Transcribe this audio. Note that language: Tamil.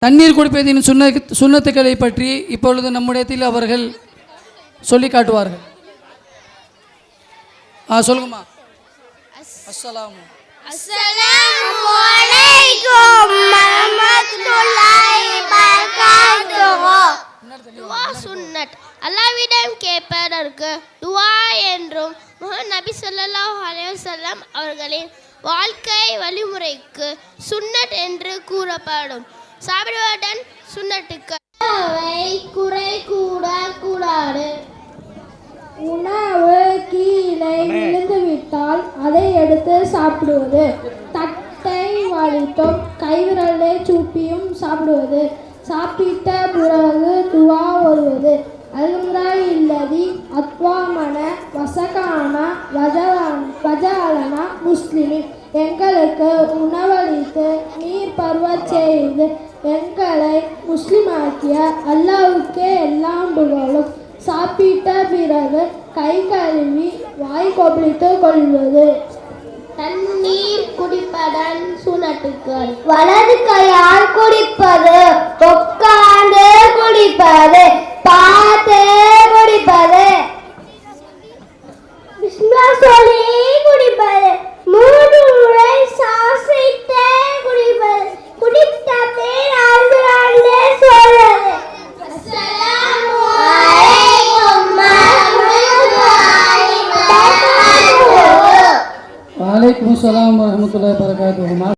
தண்ணீர் குடிப்பதின் சுன்னத்துக்களை பற்றி இப்பொழுது நம்முடையத்தில் அவர்கள் சொல்லி காட்டுவார்கள். சொல்லுங்கம்மா. அஸ்ஸலாமு அலைக்கும் வரஹ்மத்துல்லாஹி வபரகாத்துஹு. துஆ சுன்னத். அல்லாஹ்விடம் கேட்பதற்கு துஆ என்றும் முஹம்மது நபி ஸல்லல்லாஹு அலைஹி வஸல்லம் அவர்களின் வாழ்க்கை வழிமுறைக்கு சுன்னத் என்று கூறப்படும். சாப்பிடுவதன் சுன்னத்துக்கள். குறை கூடாது. உணவு கீழே விழுந்துவிட்டால் அதை எடுத்து சாப்பிடுவது. தட்டை வலித்தும் கைவிரலை சூப்பியும் சாப்பிடுவது. சாப்பிட்ட பிறகு துவா ஓதுவது. அல்ஹம்துலில்லாஹி அத்வாமன வசகான வஜாலனா முஸ்லிமின். எங்களுக்கு உணவளித்து நீர் பருவச் செய்து எங்களை முஸ்லிமாக்கிய அல்லாஹ்வுக்கே எல்லாம் புகழும். சாப்பிட்ட பிறகு கை கழுவி வாய் கொப்பளித்துக் கொள்வது. தண்ணீர் குடிப்பதன் சுன்னத்துக்கள். வலது கையால் குடிப்பது, உட்கார்ந்து குடிப்பது, பார்த்து குடிப்பது, பிஸ்மில்லாஹ் சொல்லி குடிப்பது, 3 முறை சுவாசித்து குடிப்பது, குடித்த பின் அல்ஹம்துலில்லாஹ் சொல்வது. அஸ்ஸலாமு அலைக்கும் வரஹ்மத்துல்லாஹி வபரகாத்துஹு. வலைக்கும் ஸலாம் வரஹ்மத்துல்லாஹி வபரகாத்துஹு.